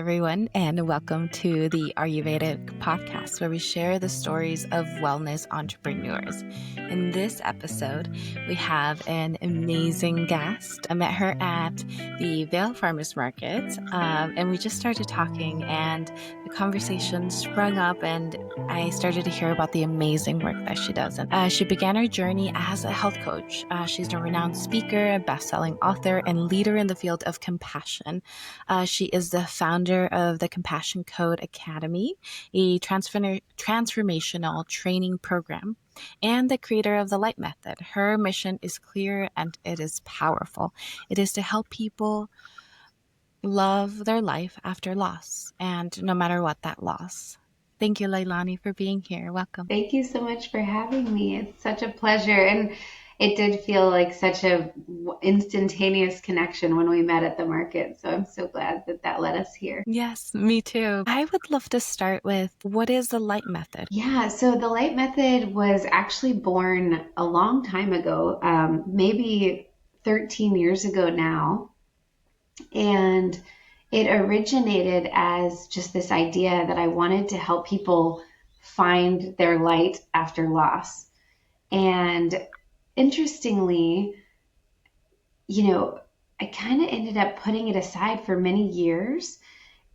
everyone, and welcome to the Are You Veda Podcast, where we share the stories of wellness entrepreneurs. In this episode, we have an amazing guest. I met her at the Vail Farmers Market, and we just started talking, and the conversation sprung up, and I started to hear about the amazing work that she does. And she began her journey as a health coach. She's a renowned speaker, a best-selling author, and leader in the field of compassion. She is the founder of the Compassion Code Academy, a transformational training program, and the creator of the Light Method. Her mission is clear and it is powerful. It is to help people love their life after loss, and no matter what that loss. Thank you, Laylani, for being here. Welcome. Thank you so much for having me. It's such a pleasure. And it did feel like such a instantaneous connection when we met at the market. So I'm so glad that led us here. Yes, me too. I would love to start with, what is the Light Method? Yeah, so the Light Method was actually born a long time ago, maybe 13 years ago now. And it originated as just this idea that I wanted to help people find their light after loss. And interestingly, I kind of ended up putting it aside for many years.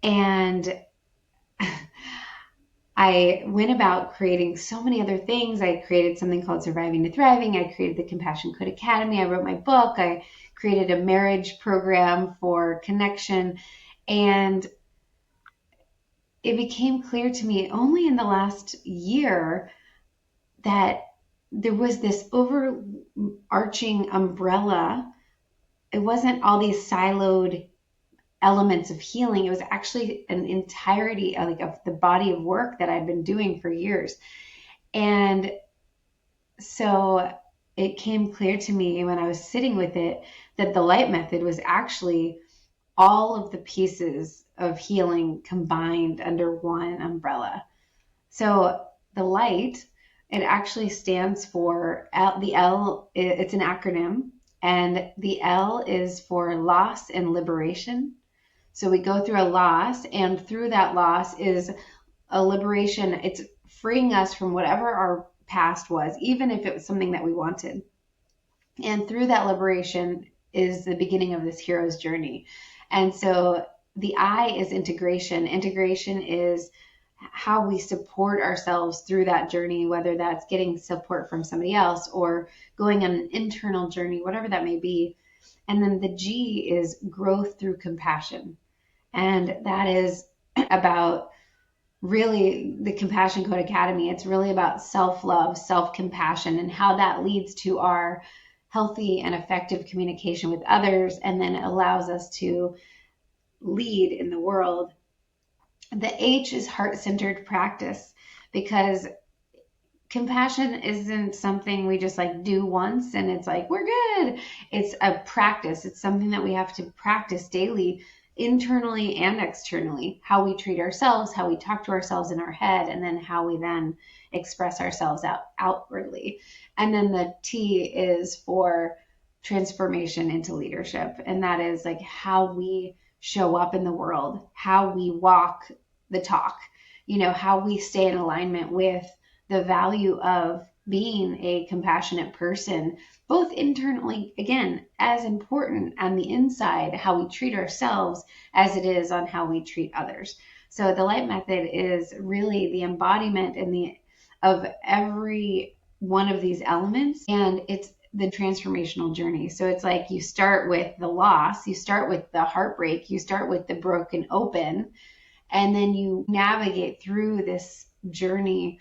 And I went about creating so many other things. I created something called Surviving to Thriving. I created the Compassion Code Academy. I wrote my book. I created a marriage program for connection. And it became clear to me only in the last year that there was this overarching umbrella. It wasn't all these siloed elements of healing. It was actually an entirety of the body of work that I'd been doing for years. And so it came clear to me when I was sitting with it that the Light Method was actually all of the pieces of healing combined under one umbrella. So the light, it actually stands for the L, it's an acronym, and the L is for loss and liberation. So we go through a loss, and through that loss is a liberation. It's freeing us from whatever our past was, even if it was something that we wanted. And through that liberation is the beginning of this hero's journey. And so the I is integration. Integration is how we support ourselves through that journey, whether that's getting support from somebody else or going on an internal journey, whatever that may be. And then the G is growth through compassion. And that is about really the Compassion Code Academy. It's really about self-love, self-compassion, and how that leads to our healthy and effective communication with others, and then allows us to lead in the world. The H is heart-centered practice, because compassion isn't something we just do once and it's we're good. It's a practice. It's something that we have to practice daily, internally and externally, how we treat ourselves, how we talk to ourselves in our head, and then how we then express ourselves outwardly. And then the T is for transformation into leadership. And that is how we show up in the world, how we walk the talk, how we stay in alignment with the value of being a compassionate person, both internally, again, as important on the inside, how we treat ourselves, as it is on how we treat others. So the Light Method is really the embodiment of every one of these elements, and it's the transformational journey. So it's you start with the loss, you start with the heartbreak, you start with the broken open, and then you navigate through this journey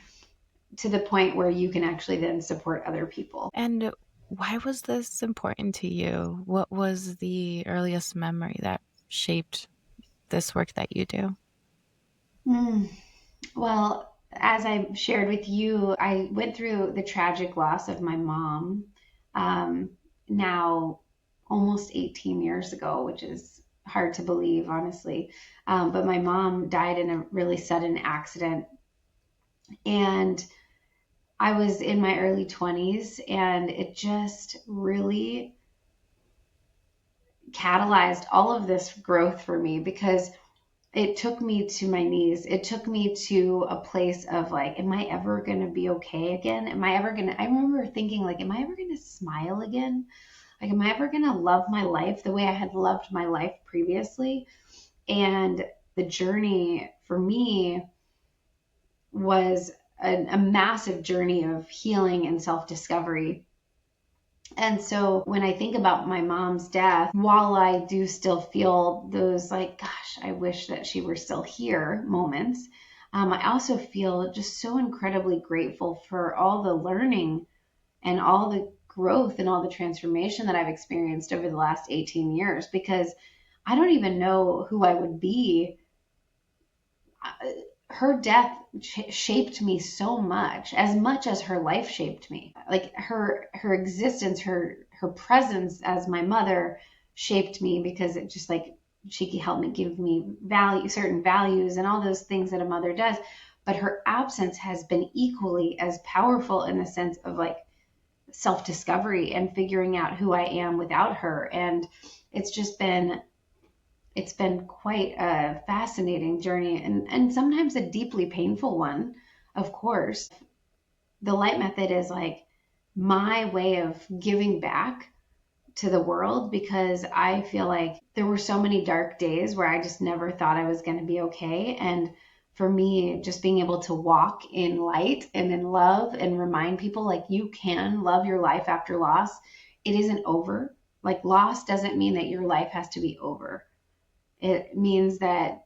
to the point where you can actually then support other people. And why was this important to you? What was the earliest memory that shaped this work that you do? Well, as I shared with you, I went through the tragic loss of my mom now almost 18 years ago, which is hard to believe, honestly. But my mom died in a really sudden accident. And I was in my early 20s, and it just really catalyzed all of this growth for me, because it took me to my knees. It took me to a place of like, am I ever going to be okay again? I remember thinking like, am I ever going to smile again? Like, am I ever going to love my life the way I had loved my life previously? And the journey for me was a massive journey of healing and self-discovery. And so when I think about my mom's death, while I do still feel those like, gosh, I wish that she were still here moments, I also feel just so incredibly grateful for all the learning and all the growth and all the transformation that I've experienced over the last 18 years, because I don't even know who I would be. Her death shaped me so much as her life shaped me. Like her existence, her presence as my mother shaped me, because it just like she helped me, give me certain values and all those things that a mother does. But her absence has been equally as powerful in the sense of like self-discovery and figuring out who I am without her. And it's just been it's been quite a fascinating journey, and sometimes a deeply painful one, of course. The light method is like my way of giving back to the world, because I feel like there were so many dark days where I just never thought I was going to be okay. And for me, just being able to walk in light and in love and remind people like you can love your life after loss. It isn't over. Like loss doesn't mean that your life has to be over. It means that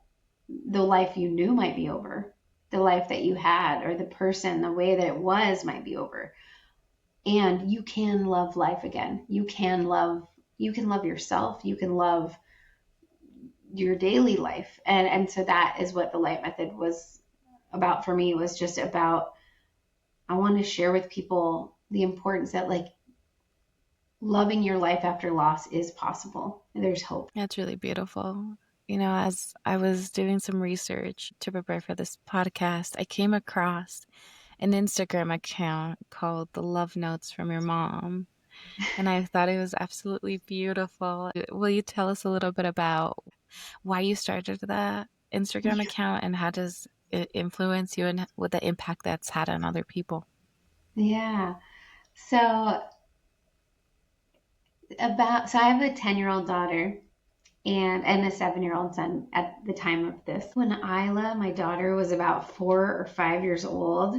the life you knew might be over. The life that you had, or the person, the way that it was, might be over. And you can love life again. You can love yourself. You can love your daily life. And so that is what the light method was about for me. It was just about, I want to share with people the importance that like loving your life after loss is possible. There's hope. That's really beautiful. As I was doing some research to prepare for this podcast, I came across an Instagram account called The Love Notes from Your Mom. And I thought it was absolutely beautiful. Will you tell us a little bit about why you started that Instagram account, and how does it influence you, and what the impact that's had on other people? Yeah. So I have a 10-year-old daughter and a 7-year-old son at the time of this. When Isla, my daughter, was about 4 or 5 years old,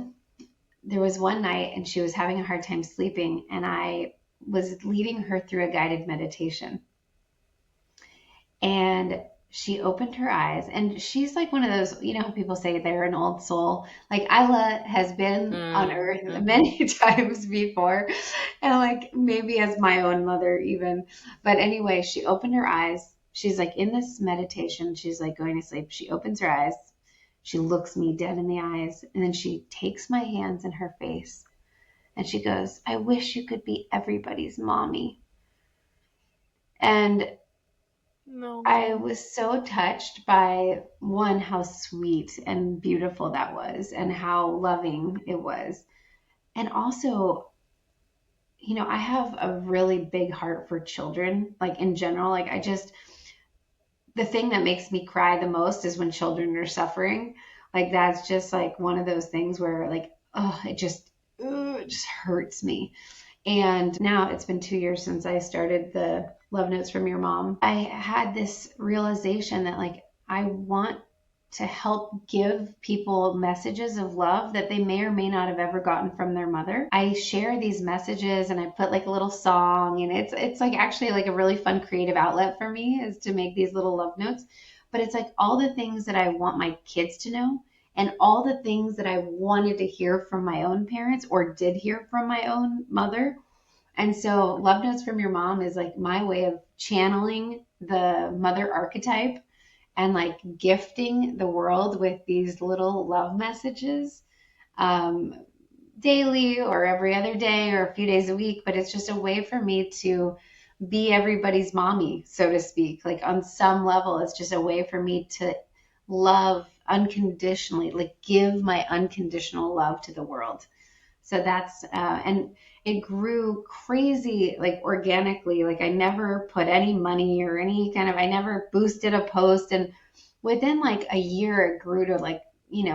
there was one night and she was having a hard time sleeping, and I was leading her through a guided meditation. And she opened her eyes, and she's like one of those, people say they're an old soul. Like Isla has been on earth many times before, and like maybe as my own mother even. But anyway, she opened her eyes. She's like in this meditation. She's like going to sleep. She opens her eyes. She looks me dead in the eyes, and then she takes my hands in her face, and she goes, "I wish you could be everybody's mommy." And No. I was so touched by, one, how sweet and beautiful that was, and how loving it was. And also, I have a really big heart for children, like in general. Like, the thing that makes me cry the most is when children are suffering. Like, that's just like one of those things where, like, oh, it just hurts me. And now it's been 2 years since I started the Love Notes from Your Mom. I had this realization that like I want to help give people messages of love that they may or may not have ever gotten from their mother. I share these messages and I put like a little song, and it's like actually like a really fun creative outlet for me, is to make these little love notes. But it's like all the things that I want my kids to know, and all the things that I wanted to hear from my own parents or did hear from my own mother. And so Love Notes from Your Mom is like my way of channeling the mother archetype and like gifting the world with these little love messages, um, daily or every other day or a few days a week. But it's just a way for me to be everybody's mommy, so to speak. Like on some level, it's just a way for me to love unconditionally, like give my unconditional love to the world. So that's, and it grew crazy, like organically. Like I never put any money or any kind of, I never boosted a post. And within like a year, it grew to like,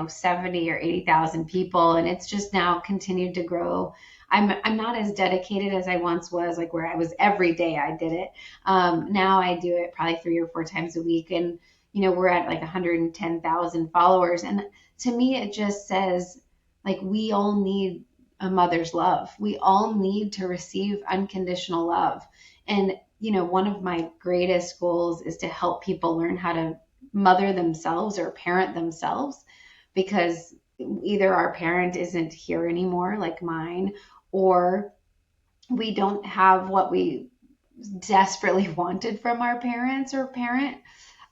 70 or 80,000 people. And it's just now continued to grow. I'm not as dedicated as I once was, like where I was every day I did it. Now I do it probably 3 or 4 times a week. And, we're at like 110,000 followers. And to me, it just says like we all need a mother's love. We all need to receive unconditional love. And, one of my greatest goals is to help people learn how to mother themselves or parent themselves, because either our parent isn't here anymore, like mine, or we don't have what we desperately wanted from our parents or parent.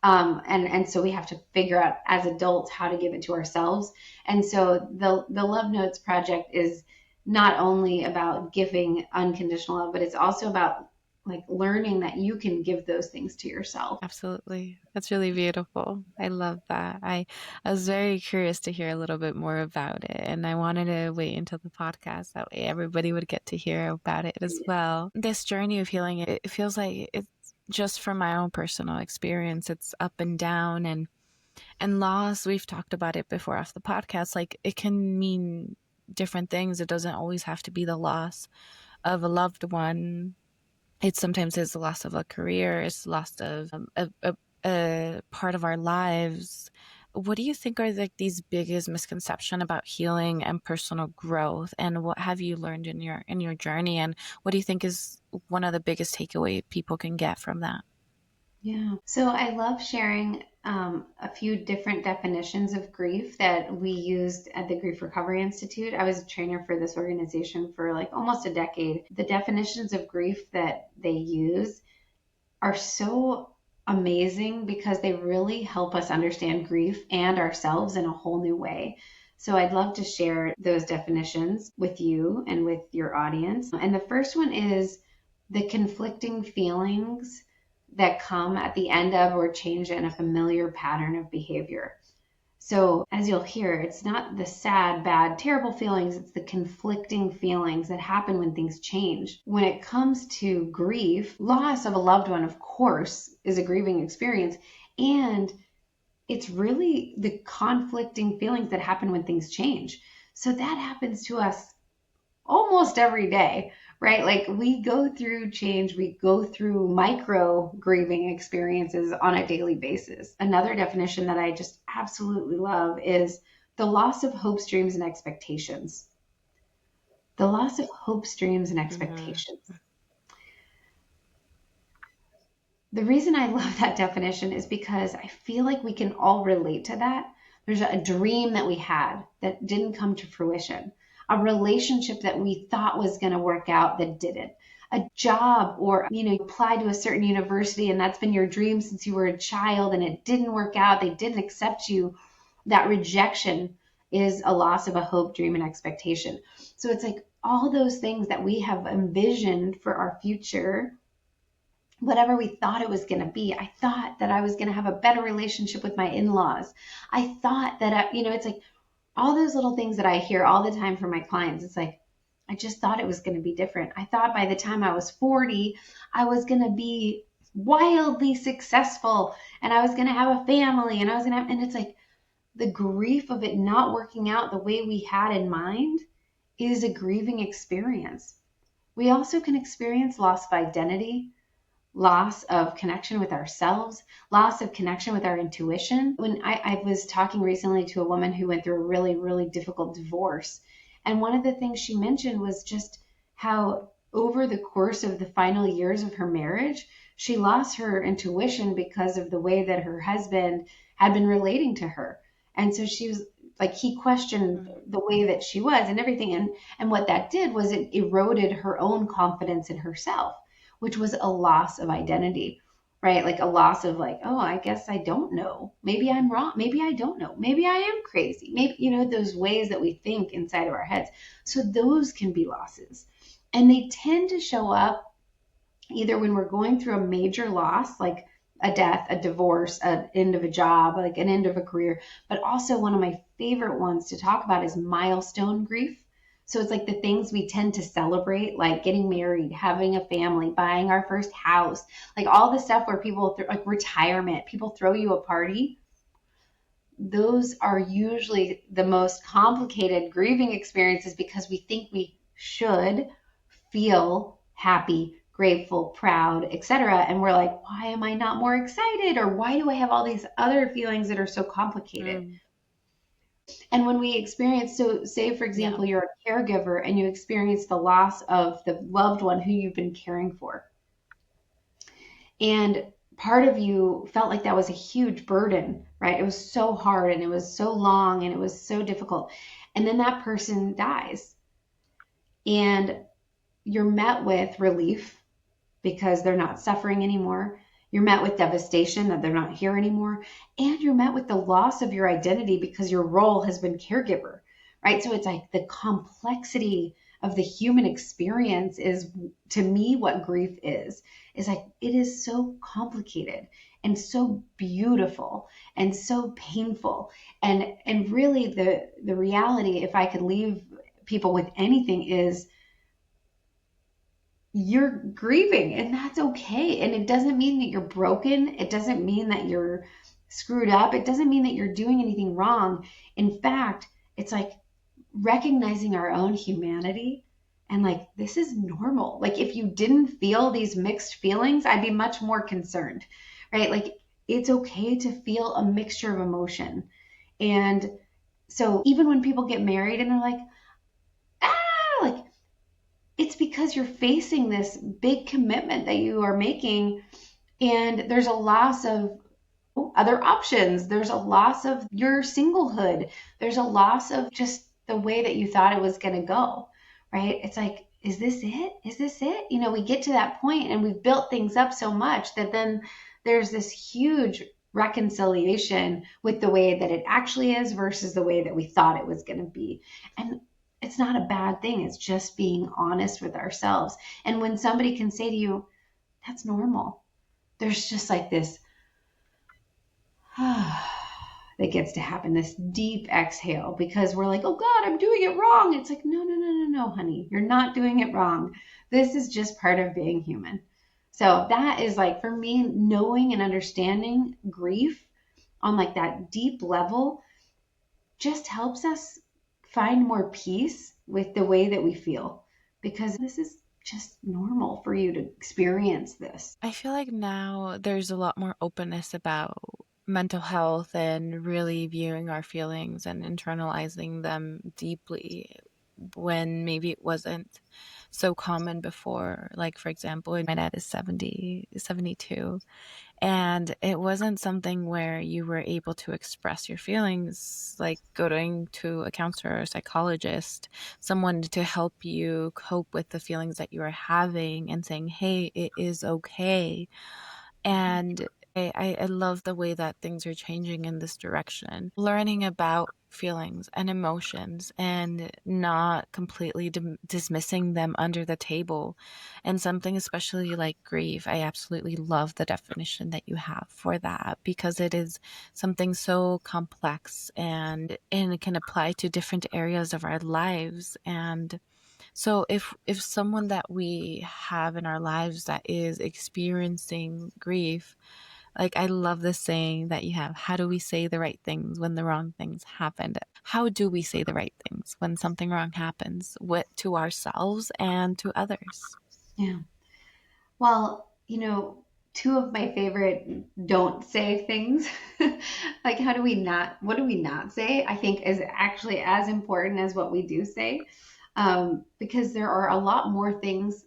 And so we have to figure out as adults how to give it to ourselves. And so the Love Notes project is not only about giving unconditional love, but it's also about like learning that you can give those things to yourself. Absolutely. That's really beautiful. I love that. I was very curious to hear a little bit more about it, and I wanted to wait until the podcast. That way everybody would get to hear about it as well. This journey of healing, it feels like it's just from my own personal experience. It's up and down, and loss. We've talked about it before off the podcast. Like it can mean different things. It doesn't always have to be the loss of a loved one. It sometimes is the loss of a career, it's the loss of a part of our lives. What do you think are like these biggest misconceptions about healing and personal growth, and what have you learned in your journey, and what do you think is one of the biggest takeaway people can get from that? Yeah. So I love sharing a few different definitions of grief that we used at the Grief Recovery Institute. I was a trainer for this organization for like almost a decade. The definitions of grief that they use are so amazing because they really help us understand grief and ourselves in a whole new way. So I'd love to share those definitions with you and with your audience. And the first one is the conflicting feelings that come at the end of or change in a familiar pattern of behavior. So as you'll hear, it's not the sad, bad, terrible feelings, it's the conflicting feelings that happen when things change. When it comes to grief, loss of a loved one, of course, is a grieving experience. And it's really the conflicting feelings that happen when things change. So that happens to us almost every day, right? Like we go through change, we go through micro grieving experiences on a daily basis. Another definition that I just absolutely love is the loss of hopes, dreams, and expectations. The loss of hopes, dreams, and expectations. Mm-hmm. The reason I love that definition is because I feel like we can all relate to that. There's a dream that we had that didn't come to fruition, a relationship that we thought was going to work out that didn't, a job, or you applied to a certain university and that's been your dream since you were a child and it didn't work out, they didn't accept you. That rejection is a loss of a hope, dream, and expectation. So it's like all those things that we have envisioned for our future, whatever we thought it was going to be. I thought that I was going to have a better relationship with my in-laws. I thought that, it's like all those little things that I hear all the time from my clients. It's like, I just thought it was going to be different. I thought by the time I was 40, I was going to be wildly successful and I was going to have a family and and it's like the grief of it not working out the way we had in mind is a grieving experience. We also can experience loss of identity, loss of connection with ourselves, loss of connection with our intuition. When I was talking recently to a woman who went through a really, really difficult divorce, and one of the things she mentioned was just how over the course of the final years of her marriage, she lost her intuition because of the way that her husband had been relating to her. And so she was like, he questioned the way that she was and everything. And what that did was it eroded her own confidence in herself, which was a loss of identity, right? Like a loss of like, oh, I guess I don't know. Maybe I'm wrong. Maybe I don't know. Maybe I am crazy. Maybe, those ways that we think inside of our heads. So those can be losses. And they tend to show up either when we're going through a major loss, like a death, a divorce, an end of a job, like an end of a career. But also one of my favorite ones to talk about is milestone grief. So it's like the things we tend to celebrate, like getting married, having a family, buying our first house, like all the stuff where people, like retirement, people throw you a party those are usually the most complicated grieving experiences because we think we should feel happy, grateful, proud, etc. And we're like, why am I not more excited? Or why do I have all these other feelings that are so complicated? And when we experience, so say for example, you're a caregiver and you experience the loss of the loved one who you've been caring for. And part of you felt like that was a huge burden, right? It was so hard and it was so long and it was so difficult. And then that person dies. And you're met with relief because they're not suffering anymore. You're met with devastation that they're not here anymore. And you're met with the loss of your identity because your role has been caregiver, right? So it's like the complexity of the human experience is, to me, what grief is like, it is so complicated and so beautiful and so painful. And really the reality, if I could leave people with anything, is you're grieving and that's okay. And it doesn't mean that you're broken. It doesn't mean that you're screwed up. It doesn't mean that you're doing anything wrong. In fact, it's like recognizing our own humanity and like, this is normal. Like if you didn't feel these mixed feelings, I'd be much more concerned, right? Like it's okay to feel a mixture of emotion. And so even when people get married and they're like, like, it's because you're facing this big commitment that you are making, and there's a loss of other options. There's a loss of your singlehood. There's a loss of just the way that you thought it was going to go, right? It's like, is this it? Is this it? You know, we get to that point and we've built things up so much that then there's this huge reconciliation with the way that it actually is versus the way that we thought it was going to be. And it's not a bad thing. It's just being honest with ourselves. And when somebody can say to you, that's normal, there's just like this that gets to happen, this deep exhale, because we're like, oh God, I'm doing it wrong. It's like, no, honey, you're not doing it wrong. This is just part of being human. So that is like, for me, knowing and understanding grief on like that deep level just helps us find more peace with the way that we feel, because this is just normal for you to experience this. I feel like now there's a lot more openness about mental health and really viewing our feelings and internalizing them deeply when maybe it wasn't so common before. Like, for example, my dad is 72. And it wasn't something where you were able to express your feelings, like going to a counselor or a psychologist, someone to help you cope with the feelings that you are having and saying, hey, it is okay. And I love the way that things are changing in this direction. Learning about feelings and emotions and not completely dismissing them under the table. And something especially like grief, I absolutely love the definition that you have for that, because it is something so complex and it can apply to different areas of our lives. And so if someone that we have in our lives that is experiencing grief, like, I love this saying that you have, how do we say the right things when the wrong things happened? How do we say the right things when something wrong happens, to ourselves and to others? Yeah. Well, you know, two of my favorite don't say things, like what do we not say, I think is actually as important as what we do say. Because there are a lot more things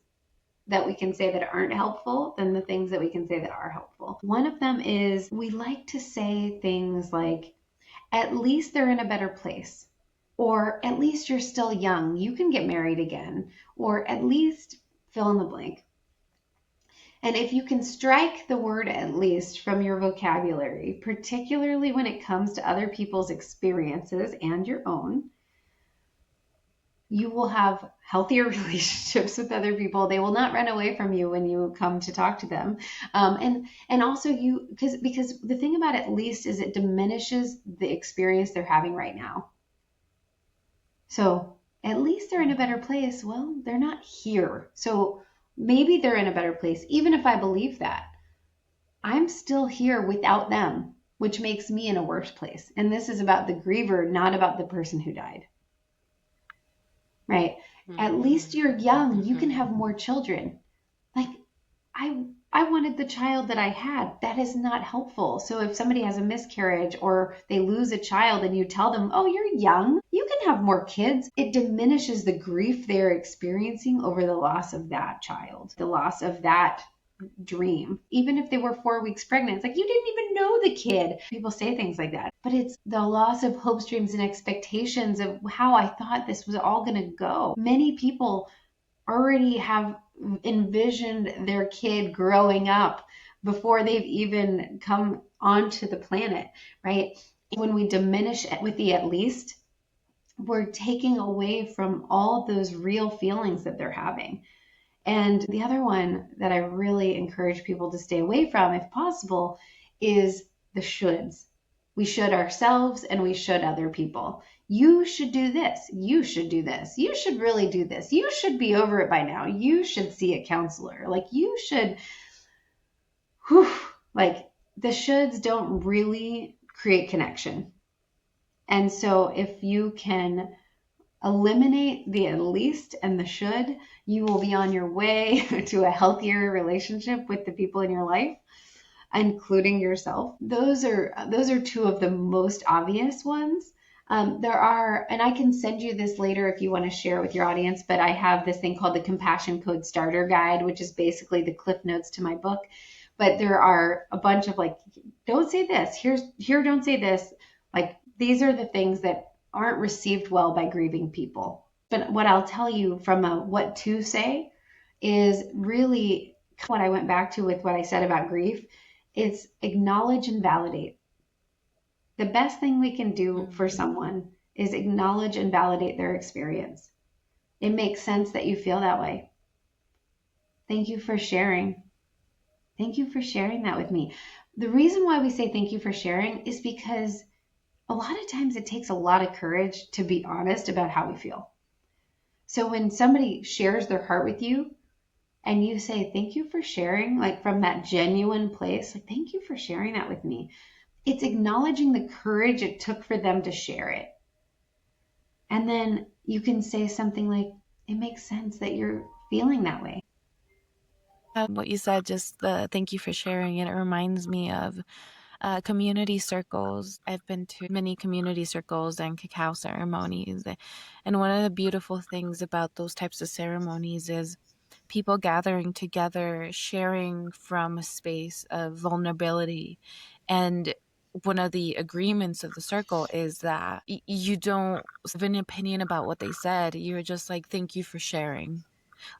that we can say that aren't helpful than the things that we can say that are helpful. One of them is, we like to say things like, at least they're in a better place, or at least you're still young, you can get married again, or at least fill in the blank. And if you can strike the word at least from your vocabulary, particularly when it comes to other people's experiences and your own, you will have healthier relationships with other people. They will not run away from you when you come to talk to them. And also because the thing about at least is it diminishes the experience they're having right now. So at least they're in a better place. Well, they're not here. So maybe they're in a better place. Even if I believe that, I'm still here without them. which makes me in a worse place. And this is about the griever, not about the person who died, right? At least you're young, you can have more children. Like, I wanted the child that I had. That is not helpful. So if somebody has a miscarriage or they lose a child and you tell them, "Oh, you're young, you can have more kids," it diminishes the grief they're experiencing over the loss of that child, the loss of that dream. Even if they were 4 weeks pregnant, it's like, you didn't even know the kid. People say things like that. But it's the loss of hopes, dreams, and expectations of how I thought this was all going to go. Many people already have envisioned their kid growing up before they've even come onto the planet, right? When we diminish it with the at least, we're taking away from all of those real feelings that they're having. And the other one that I really encourage people to stay away from, if possible, is the shoulds. We should ourselves and we should other people. You should do this. You should do this. You should really do this. You should be over it by now. You should see a counselor. Like, you should, like, the shoulds don't really create connection. And so if you can eliminate the at least and the should, you will be on your way to a healthier relationship with the people in your life, including yourself. Those are two of the most obvious ones. There are, and I can send you this later if you want to share with your audience, but I have this thing called the Compassion Code Starter Guide, which is basically the cliff notes to my book. But there are a bunch of, like, don't say this, here, don't say this. Like, these are the things that aren't received well by grieving people. But what I'll tell you from a what to say is really what I went back to with what I said about grief. It's acknowledge and validate. The best thing we can do for someone is acknowledge and validate their experience. It makes sense that you feel that way. Thank you for sharing. Thank you for sharing that with me. The reason why we say thank you for sharing is because a lot of times it takes a lot of courage to be honest about how we feel. So when somebody shares their heart with you and you say, thank you for sharing, like from that genuine place, like, thank you for sharing that with me. It's acknowledging the courage it took for them to share it. And then you can say something like, it makes sense that you're feeling that way. What you said, just the thank you for sharing, and it reminds me of community circles. I've been to many community circles and cacao ceremonies. And one of the beautiful things about those types of ceremonies is people gathering together, sharing from a space of vulnerability. And one of the agreements of the circle is that you don't have an opinion about what they said. You're just like, thank you for sharing.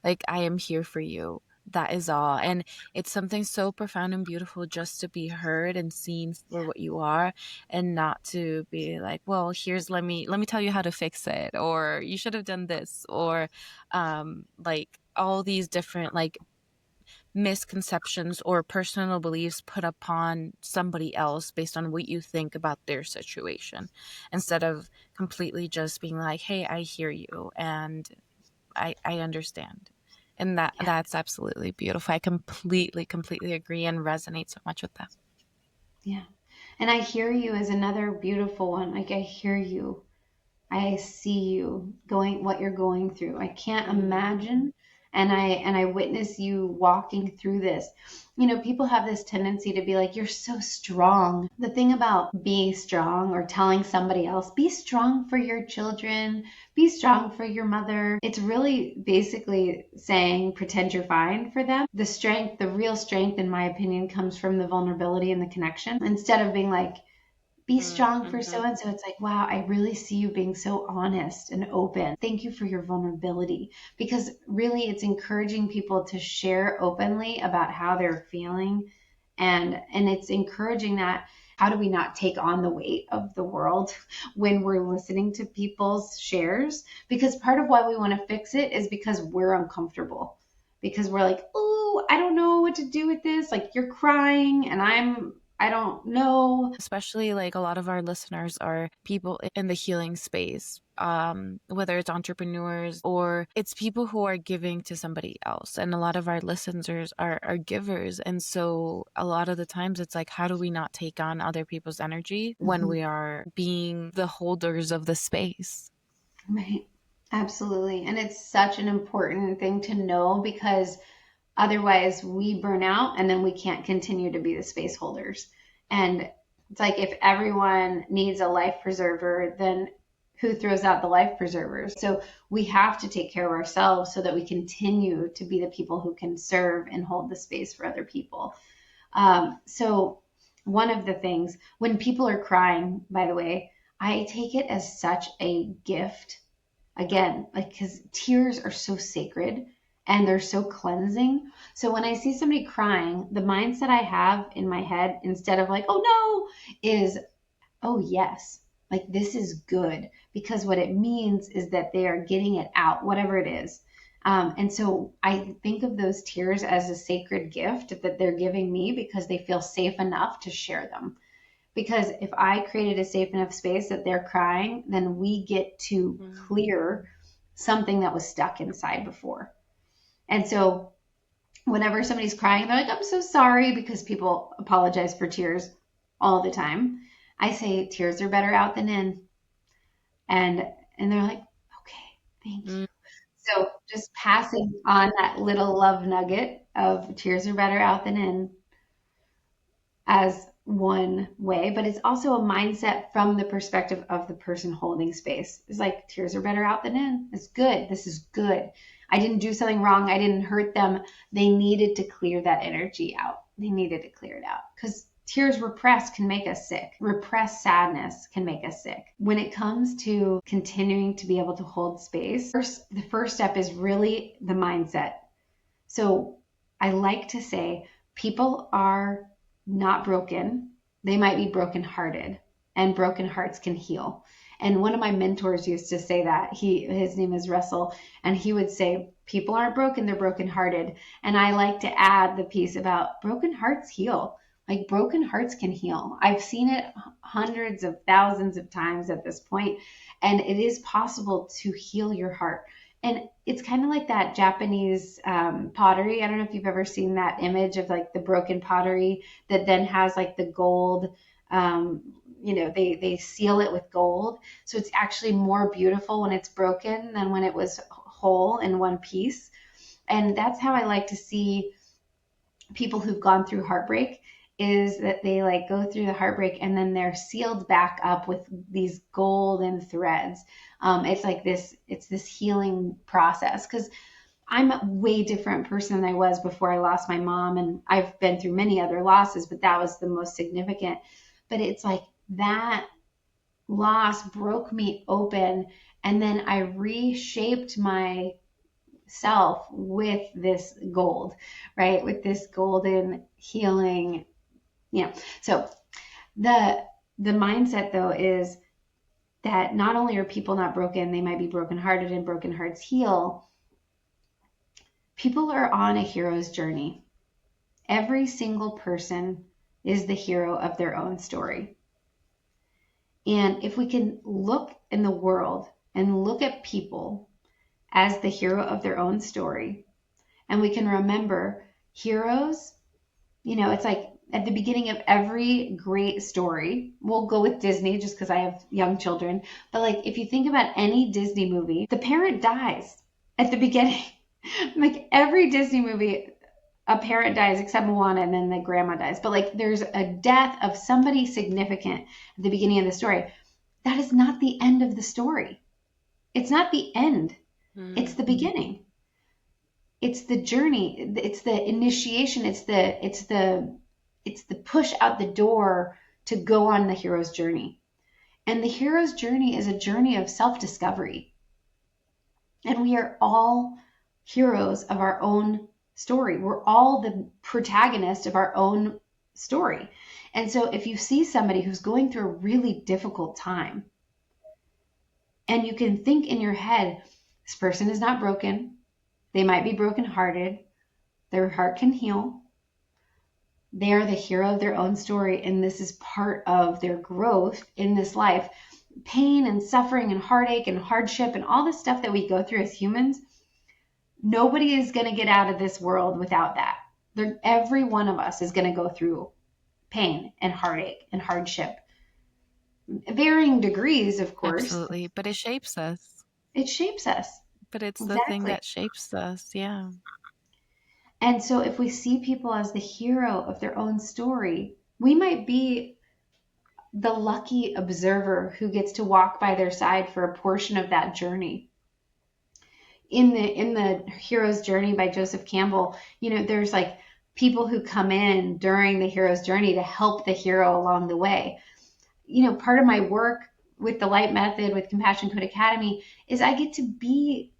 Like, I am here for you. That is all. And it's something so profound and beautiful just to be heard and seen for what you are, and not to be like, well, here's, let me tell you how to fix it, or you should have done this, or like all these different like misconceptions or personal beliefs put upon somebody else based on what you think about their situation, instead of completely just being like, hey, I hear you and I understand. And that's absolutely beautiful. I completely agree and resonate so much with that. Yeah. And I hear you is another beautiful one. Like, I hear you. I see you going, what you're going through. I can't imagine. And I witness you walking through this. You know, people have this tendency to be like, you're so strong. The thing about being strong or telling somebody else, be strong for your children, be strong for your mother. It's really basically saying, pretend you're fine for them. The strength, the real strength, in my opinion, comes from the vulnerability and the connection. Instead of being like, be strong for so and so. It's like, wow, I really see you being so honest and open. Thank you for your vulnerability. Because really, it's encouraging people to share openly about how they're feeling. And it's encouraging that, how do we not take on the weight of the world when we're listening to people's shares? Because part of why we want to fix it is because we're uncomfortable. Because we're like, oh, I don't know what to do with this. Like, you're crying and I don't know. Especially like a lot of our listeners are people in the healing space. whether it's entrepreneurs or it's people who are giving to somebody else. And a lot of our listeners are givers. And so a lot of the times it's like, how do we not take on other people's energy when we are being the holders of the space? Right. Absolutely. And it's such an important thing to know, because otherwise we burn out and then we can't continue to be the space holders. And it's like, if everyone needs a life preserver, then who throws out the life preservers? So we have to take care of ourselves so that we continue to be the people who can serve and hold the space for other people. So one of the things, when people are crying, by the way, I take it as such a gift. Again, like, because tears are so sacred and they're so cleansing. So when I see somebody crying, the mindset I have in my head, instead of like, oh no, is, oh yes, like this is good. Because what it means is that they are getting it out, whatever it is. And so I think of those tears as a sacred gift that they're giving me, because they feel safe enough to share them. Because if I created a safe enough space that they're crying, then we get to clear something that was stuck inside before. And so whenever somebody's crying, they're like, I'm so sorry, because people apologize for tears all the time. I say tears are better out than in. And they're like, okay, thank you. So just passing on that little love nugget of tears are better out than in as one way, but it's also a mindset from the perspective of the person holding space. It's like, tears are better out than in. It's good. This is good. I didn't do something wrong. I didn't hurt them. They needed to clear that energy out. They needed to clear it out, because tears repressed can make us sick. Repressed sadness can make us sick. When it comes to continuing to be able to hold space, the first step is really the mindset. So I like to say people are not broken. They might be brokenhearted, and broken hearts can heal. And one of my mentors used to say that. His name is Russell, and he would say, people aren't broken, they're brokenhearted. And I like to add the piece about broken hearts heal. Like, broken hearts can heal. I've seen it hundreds of thousands of times at this point, and it is possible to heal your heart. And it's kind of like that Japanese pottery. I don't know if you've ever seen that image of like the broken pottery that then has like the gold, they seal it with gold. So it's actually more beautiful when it's broken than when it was whole in one piece. And that's how I like to see people who've gone through heartbreak, is that they like go through the heartbreak and then they're sealed back up with these golden threads. It's this healing process, because I'm a way different person than I was before I lost my mom. And I've been through many other losses, but that was the most significant. But it's like that loss broke me open, and then I reshaped myself with this gold, right? With this golden healing. So the mindset though is that not only are people not broken, they might be brokenhearted, and broken hearts heal. People are on a hero's journey. Every single person is the hero of their own story. And if we can look in the world and look at people as the hero of their own story, and we can remember heroes, it's like at the beginning of every great story, we'll go with Disney just because I have young children, but like if you think about any Disney movie, the parent dies at the beginning. Like every Disney movie, a parent dies except Moana, and then the grandma dies. But like there's a death of somebody significant at the beginning of the story. That is not the end of the story. It's not the end. It's the beginning. It's the journey. It's the initiation. It's the push out the door to go on the hero's journey. And the hero's journey is a journey of self-discovery. And we are all heroes of our own story. We're all the protagonist of our own story. And so if you see somebody who's going through a really difficult time, and you can think in your head, this person is not broken. They might be brokenhearted. Their heart can heal. They are the hero of their own story, and this is part of their growth in this life. pain and suffering and heartache and hardship and all the stuff that we go through as humans, nobody is going to get out of this world without that. Every one of us is going to go through pain and heartache and hardship. Varying degrees, of course. Absolutely. But it shapes us. It shapes us. But it's the thing Exactly. that shapes us. Yeah. And so if we see people as the hero of their own story, we might be the lucky observer who gets to walk by their side for a portion of that journey. In the hero's journey by Joseph Campbell, there's like people who come in during the hero's journey to help the hero along the way. Part of my work with the Light Method, with Compassion Code Academy, is I get to be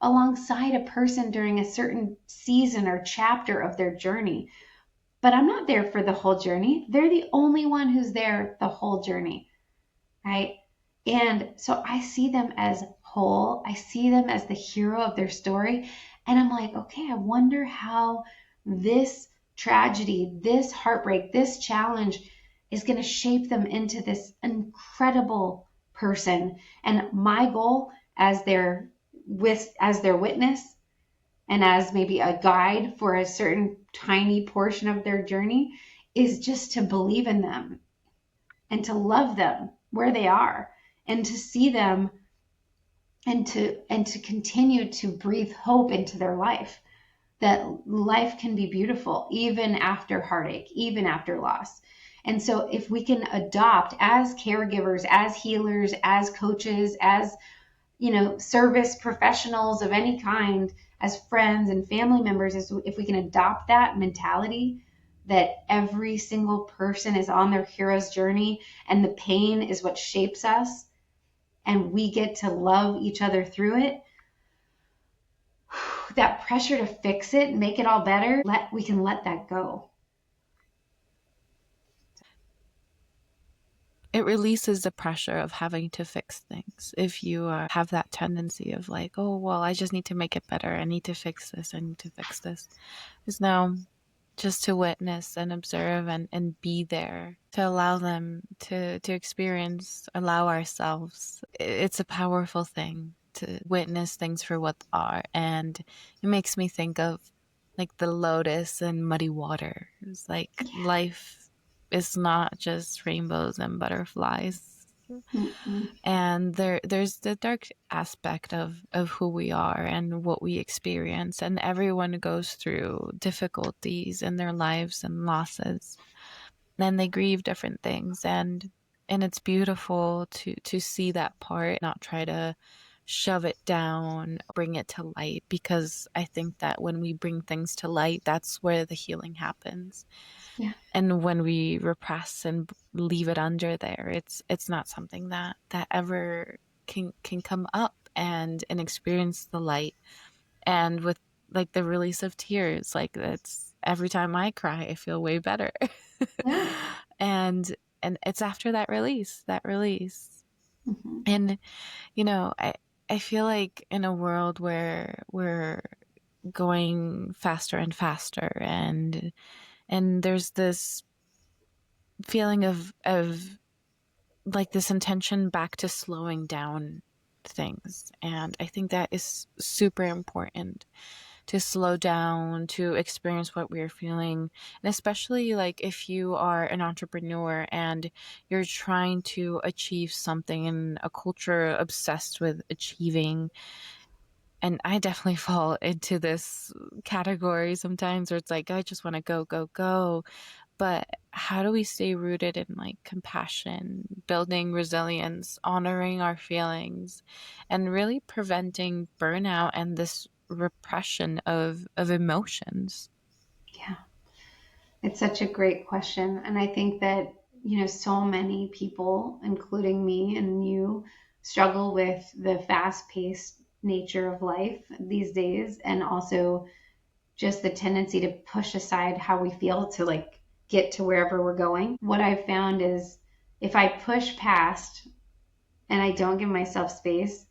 alongside a person during a certain season or chapter of their journey. But I'm not there for the whole journey. They're the only one who's there the whole journey, right? And so I see them as whole. I see them as the hero of their story. And I'm like, okay, I wonder how this tragedy, this heartbreak, this challenge is going to shape them into this incredible person. And my goal as their witness and as maybe a guide for a certain tiny portion of their journey is just to believe in them and to love them where they are and to see them and to continue to breathe hope into their life, that life can be beautiful even after heartache, even after loss. And so if we can adopt as caregivers, as healers, as coaches, as service professionals of any kind, as friends and family members, if we can adopt that mentality that every single person is on their hero's journey and the pain is what shapes us and we get to love each other through it, that pressure to fix it, make it all better, we can let that go. It releases the pressure of having to fix things. If you have that tendency of like, oh, well, I just need to make it better. I need to fix this. I need to fix this. There's no, just to witness and observe and be there, to allow them to experience, allow ourselves. It's a powerful thing to witness things for what they are. And it makes me think of like the lotus and muddy water. It's like life is not just rainbows and butterflies. Mm-mm. And there's the dark aspect of who we are and what we experience. And everyone goes through difficulties in their lives and losses. And they grieve different things. And it's beautiful to see that part, not try to shove it down, bring it to light, because I think that when we bring things to light, that's where the healing happens. Yeah. And when we repress and leave it under there, it's not something that ever can come up and experience the light. And with like the release of tears, like that's every time I cry, I feel way better. Yeah. and it's after that release. Mm-hmm. And I feel like in a world where we're going faster and faster, and there's this feeling of like this intention back to slowing down things. And I think that is super important, to slow down, to experience what we're feeling. And especially like if you are an entrepreneur and you're trying to achieve something in a culture obsessed with achieving. And I definitely fall into this category sometimes where it's like, I just want to go, go, go. But how do we stay rooted in like compassion, building resilience, honoring our feelings, and really preventing burnout and this repression of emotions? Yeah. It's such a great question. And I think that, so many people, including me and you, struggle with the fast paced nature of life these days. And also just the tendency to push aside how we feel to like get to wherever we're going. What I've found is if I push past and I don't give myself space,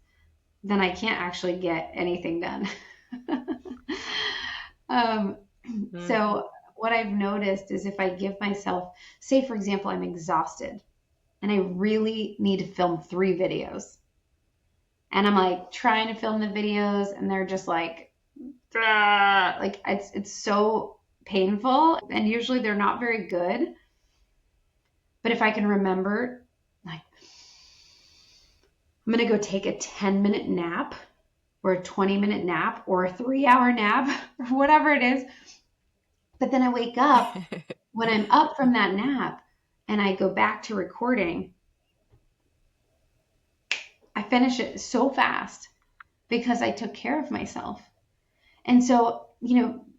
then I can't actually get anything done. So what I've noticed is if I give myself, say, for example, I'm exhausted and I really need to film 3 videos. And I'm like trying to film the videos, and they're just like, like it's so painful. And usually they're not very good. But if I can remember, like, I'm going to go take a 10-minute nap or a 20-minute nap or a 3-hour nap or whatever it is. But then I wake up when I'm up from that nap and I go back to recording. I finish it so fast because I took care of myself. And so,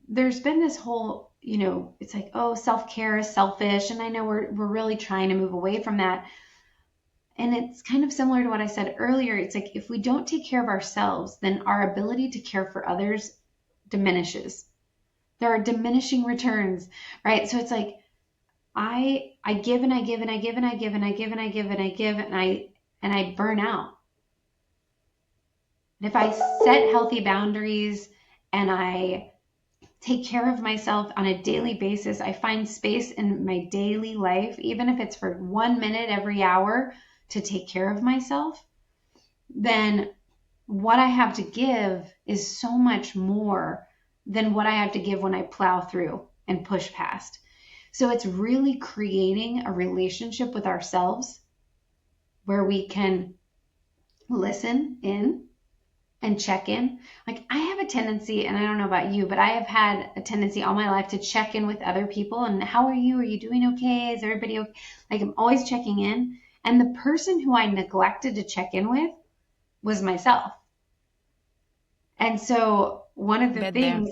there's been this whole, it's like, oh, self-care is selfish. And I know we're really trying to move away from that. And it's kind of similar to what I said earlier. It's like, if we don't take care of ourselves, then our ability to care for others diminishes. There are diminishing returns, right? So it's like, I give and I give and I give and I give and I give and I give and I give and I burn out. And if I set healthy boundaries and I take care of myself on a daily basis, I find space in my daily life, even if it's for 1 minute every hour, to take care of myself, then what I have to give is so much more than what I have to give when I plow through and push past. So it's really creating a relationship with ourselves where we can listen in and check in. Like, I have a tendency, and I don't know about you, but I have had a tendency all my life to check in with other people. And how are you? Are you doing okay? Is everybody okay? Like, I'm always checking in. And the person who I neglected to check in with was myself. And so one of the things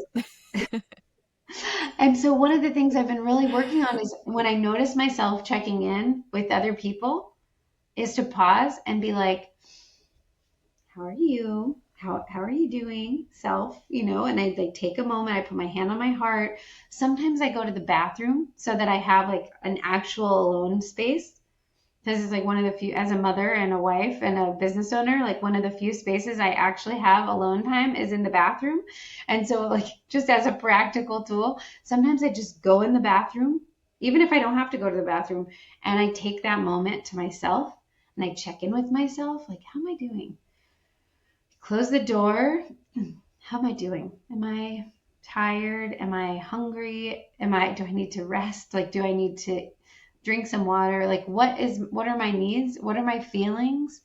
I've been really working on is when I notice myself checking in with other people is to pause and be like, how are you? How are you doing, self? And I like take a moment, I put my hand on my heart. Sometimes I go to the bathroom so that I have like an actual alone space. This is like one of the few, as a mother and a wife and a business owner, like one of the few spaces I actually have alone time is in the bathroom. And so, like, just as a practical tool, sometimes I just go in the bathroom, even if I don't have to go to the bathroom, and I take that moment to myself and I check in with myself, like, how am I doing? Close the door. How am I doing? Am I tired? Am I hungry? Do I need to rest? Like, do I need to drink some water? Like, what are my needs? What are my feelings?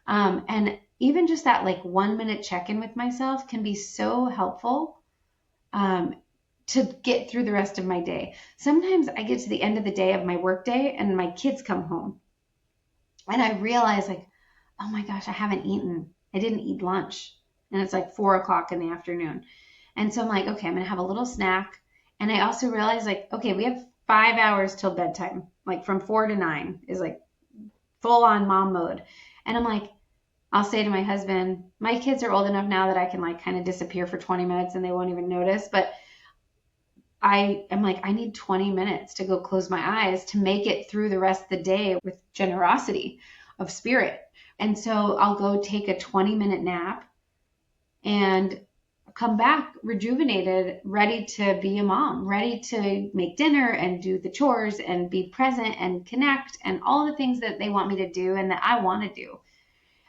And even just that like 1 minute check-in with myself can be so helpful to get through the rest of my day. Sometimes I get to the end of the day of my work day and my kids come home and I realize like, oh my gosh, I haven't eaten. I didn't eat lunch. And it's like 4 o'clock in the afternoon. And so I'm like, okay, I'm going to have a little snack. And I also realized like, okay, we have 5 hours till bedtime. Like from 4 to 9 is like full on mom mode. And I'm like, I'll say to my husband, my kids are old enough now that I can like kind of disappear for 20 minutes and they won't even notice. But I am like, I need 20 minutes to go close my eyes to make it through the rest of the day with generosity of spirit. And so I'll go take a 20-minute nap and come back rejuvenated, ready to be a mom, ready to make dinner and do the chores and be present and connect and all the things that they want me to do and that I want to do.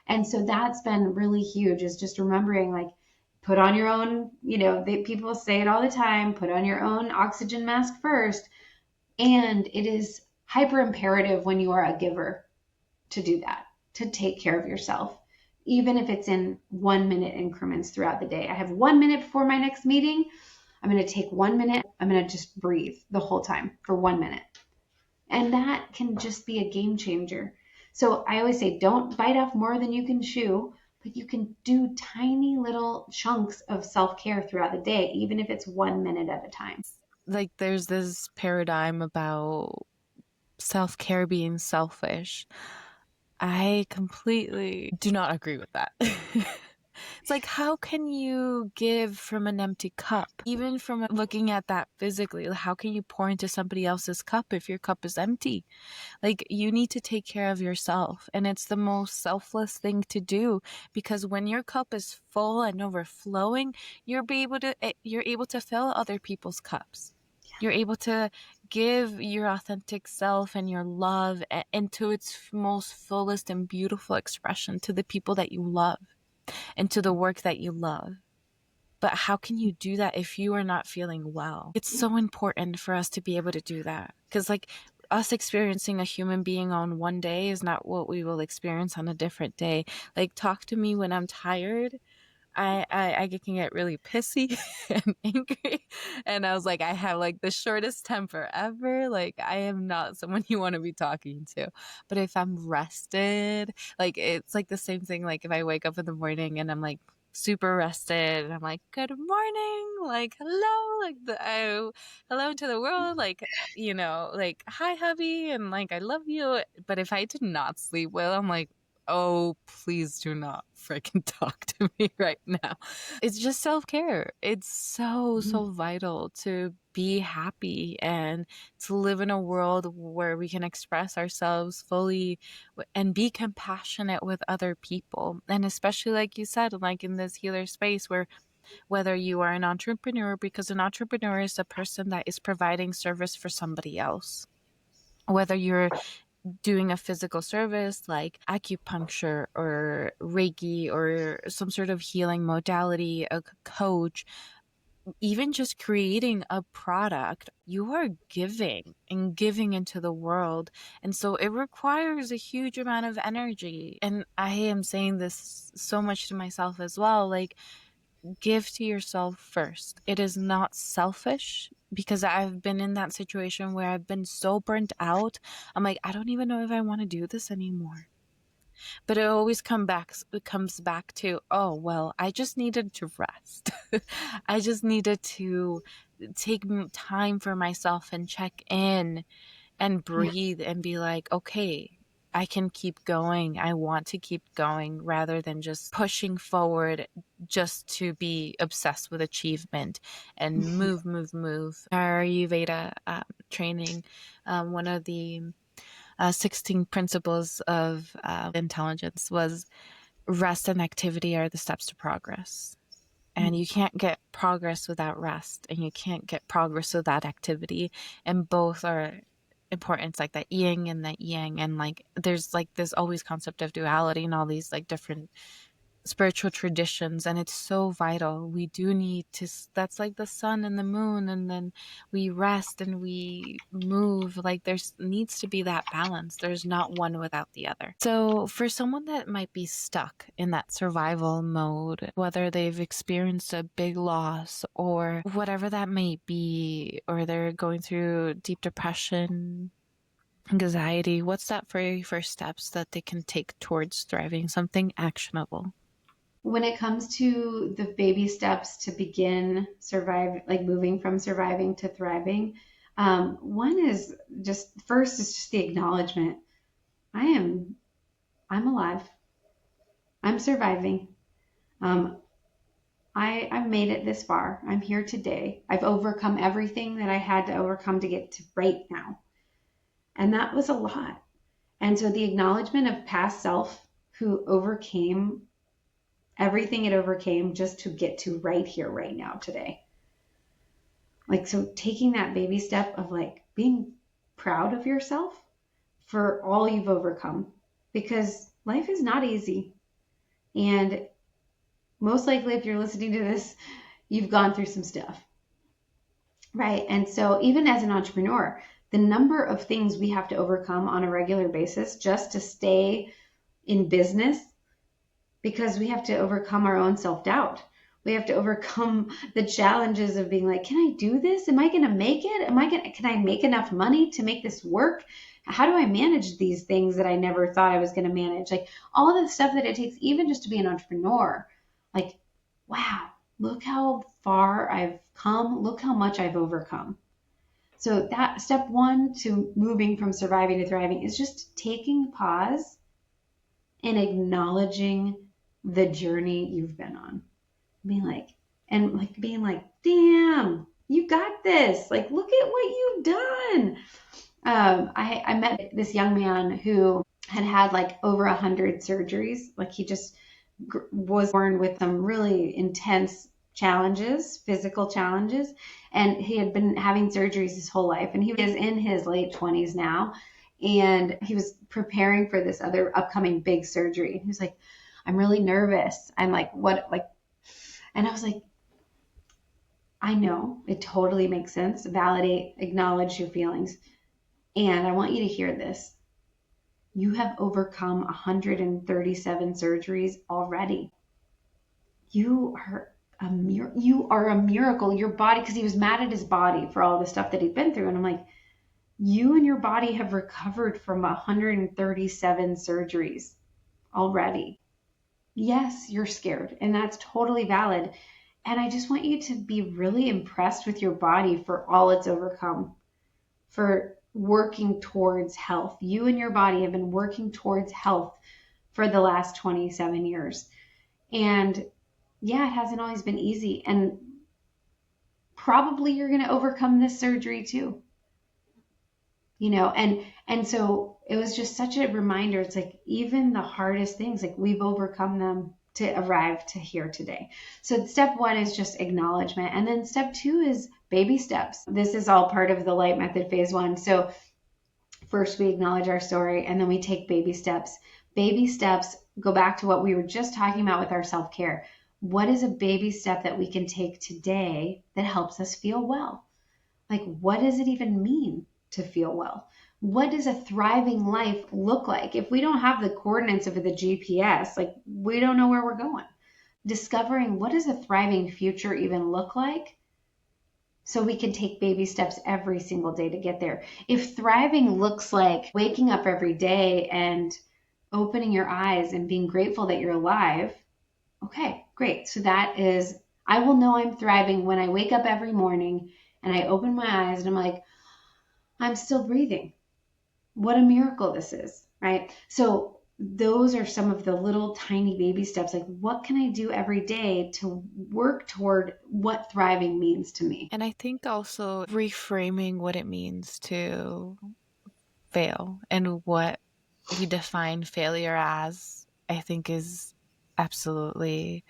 And so that's been really huge, is just remembering like, put on your own, people say it all the time, put on your own oxygen mask first. And it is hyper imperative when you are a giver to do that, to take care of yourself, even if it's in 1 minute increments throughout the day. I have 1 minute before my next meeting. I'm going to take 1 minute. I'm going to just breathe the whole time for 1 minute. And that can just be a game changer. So I always say, don't bite off more than you can chew, but you can do tiny little chunks of self-care throughout the day, even if it's 1 minute at a time. Like there's this paradigm about self-care being selfish. I completely do not agree with that. It's like, how can you give from an empty cup? Even from looking at that physically, how can you pour into somebody else's cup if your cup is empty? Like, you need to take care of yourself. And it's the most selfless thing to do, because when your cup is full and overflowing, you're able to fill other people's cups. You're able to give your authentic self and your love into its most fullest and beautiful expression to the people that you love and to the work that you love. But how can you do that if you are not feeling well? It's so important for us to be able to do that, because like us experiencing a human being on one day is not what we will experience on a different day. Like, talk to me when I'm tired. I can get really pissy and angry. And I was like, I have like the shortest temper ever. Like, I am not someone you want to be talking to. But if I'm rested, like, it's like the same thing. Like, if I wake up in the morning and I'm like super rested and I'm like, good morning, like, hello, like, hello to the world, like, like, hi, hubby, and like, I love you. But if I did not sleep well, I'm like, oh, please do not freaking talk to me right now. It's just self-care. It's so vital to be happy and to live in a world where we can express ourselves fully and be compassionate with other people. And especially, like you said, like in this healer space, where whether you are an entrepreneur, because an entrepreneur is a person that is providing service for somebody else, whether you're doing a physical service like acupuncture or Reiki or some sort of healing modality, a coach, even just creating a product, you are giving and giving into the world. And so it requires a huge amount of energy. And I am saying this so much to myself as well, like, give to yourself first. It is not selfish, because I've been in that situation where I've been so burnt out. I'm like, I don't even know if I want to do this anymore. But it always comes back to, oh, well, I just needed to rest. I just needed to take time for myself and check in and breathe and be like, okay, I can keep going. I want to keep going, rather than just pushing forward just to be obsessed with achievement and move. Our Are You Veda training, one of the 16 principles of intelligence was rest and activity are the steps to progress. And you can't get progress without rest, and you can't get progress without activity. And both are important. It's like that yin and that yang. And like, there's like this always concept of duality and all these like different spiritual traditions, and it's so vital. We do need to, that's like the sun and the moon, and then we rest and we move. Like, there's needs to be that balance. There's not one without the other. So for someone that might be stuck in that survival mode, whether they've experienced a big loss or whatever that may be, or they're going through deep depression, anxiety, what's that very first steps that they can take towards thriving, something actionable? When it comes to the baby steps to begin moving from surviving to thriving, one is just, first is just the acknowledgement. I'm alive. I'm surviving. I've made it this far. I'm here today. I've overcome everything that I had to overcome to get to right now. And that was a lot. And so the acknowledgement of past self who overcame everything it overcame just to get to right here, right now, today. Like, so taking that baby step of like being proud of yourself for all you've overcome, because life is not easy. And most likely, if you're listening to this, you've gone through some stuff, right? And so even as an entrepreneur, the number of things we have to overcome on a regular basis just to stay in business, because we have to overcome our own self-doubt. We have to overcome the challenges of being like, can I do this? Am I going to make it? Can I make enough money to make this work? How do I manage these things that I never thought I was going to manage? Like, all of the stuff that it takes, even just to be an entrepreneur. Like, wow, look how far I've come. Look how much I've overcome. So that step one to moving from surviving to thriving is just taking pause and acknowledging the journey you've been on. Being like, damn, you got this. Like, look at what you've done. I met this young man who had like over 100 surgeries. Like, he just was born with some really intense challenges, physical challenges, and he had been having surgeries his whole life, and he is in his late 20s now, and he was preparing for this other upcoming big surgery. He was like, I'm really nervous. I'm like, what? Like, and I was like, I know, it totally makes sense. Validate, acknowledge your feelings. And I want you to hear this. You have overcome 137 surgeries already. You are a miracle. Your body, because he was mad at his body for all the stuff that he'd been through. And I'm like, you and your body have recovered from 137 surgeries already. Yes, you're scared, and that's totally valid. And I just want you to be really impressed with your body for all it's overcome, for working towards health. You and your body have been working towards health for the last 27 years. And yeah, it hasn't always been easy. And probably you're going to overcome this surgery too. You know, and so it was just such a reminder. It's like even the hardest things, like we've overcome them to arrive to here today. So step one is just acknowledgement. And then step two is baby steps. This is all part of the light method phase one. So first we acknowledge our story, and then we take baby steps. Baby steps go back to what we were just talking about with our self-care. What is a baby step that we can take today that helps us feel well? Like, what does it even mean to feel well? What does a thriving life look like? If we don't have the coordinates of the GPS, like we don't know where we're going. Discovering what does a thriving future even look like, so we can take baby steps every single day to get there. If thriving looks like waking up every day and opening your eyes and being grateful that you're alive, okay, great. So that is, I will know I'm thriving when I wake up every morning and I open my eyes and I'm like, I'm still breathing. What a miracle this is, right? So those are some of the little tiny baby steps. Like, what can I do every day to work toward what thriving means to me? And I think also reframing what it means to fail and what we define failure as, I think is absolutely,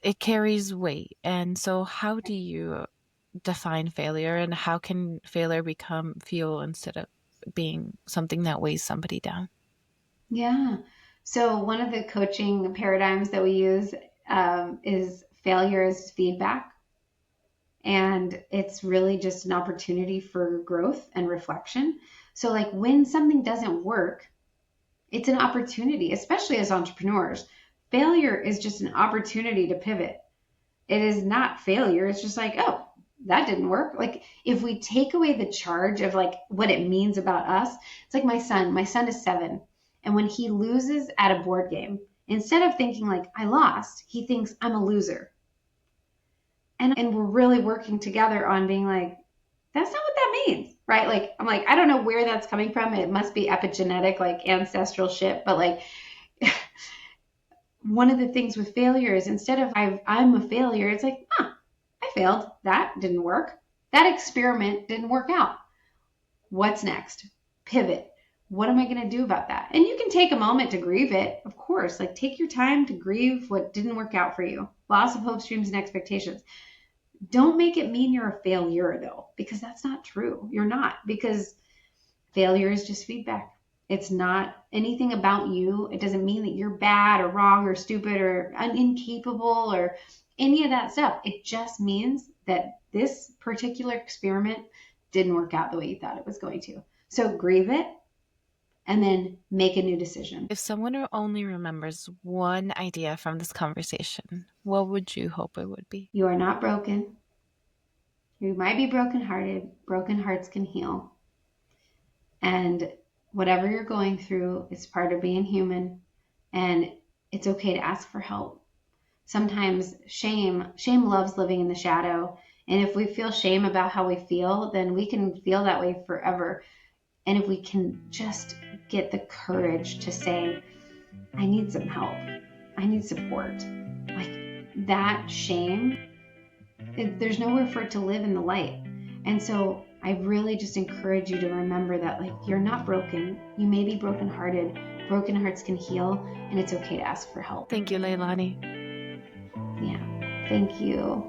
it carries weight. And so how do you define failure, and how can failure become fuel instead of being something that weighs somebody down? Yeah. So one of the coaching paradigms that we use is failure as feedback. And it's really just an opportunity for growth and reflection. So like when something doesn't work, it's an opportunity, especially as entrepreneurs. Failure is just an opportunity to pivot. It is not failure. It's just like, oh, that didn't work. Like if we take away the charge of like what it means about us, it's like my son is 7. And when he loses at a board game, instead of thinking like I lost, he thinks I'm a loser. And we're really working together on being like, that's not what that means, right? Like, I'm like, I don't know where that's coming from. It must be epigenetic, like ancestral shit. But like, one of the things with failure is instead of I'm a failure, it's like, I failed. That didn't work. That experiment didn't work out. What's next? Pivot. What am I going to do about that? And you can take a moment to grieve it, of course. Like take your time to grieve what didn't work out for you. Loss of hopes, dreams, and expectations. Don't make it mean you're a failure though, because that's not true. You're not, because failure is just feedback. It's not anything about you. It doesn't mean that you're bad or wrong or stupid or incapable or any of that stuff. It just means that this particular experiment didn't work out the way you thought it was going to. So grieve it and then make a new decision. If someone only remembers one idea from this conversation, what would you hope it would be? You are not broken. You might be brokenhearted. Broken hearts can heal. And whatever you're going through is part of being human. And it's okay to ask for help. Sometimes shame loves living in the shadow. And if we feel shame about how we feel, then we can feel that way forever. And if we can just get the courage to say, I need some help, I need support, like that shame, there's nowhere for it to live in the light. And so I really just encourage you to remember that like you're not broken. You may be brokenhearted. Broken hearts can heal, and it's okay to ask for help. Thank you, Laylani. Yeah. Thank you.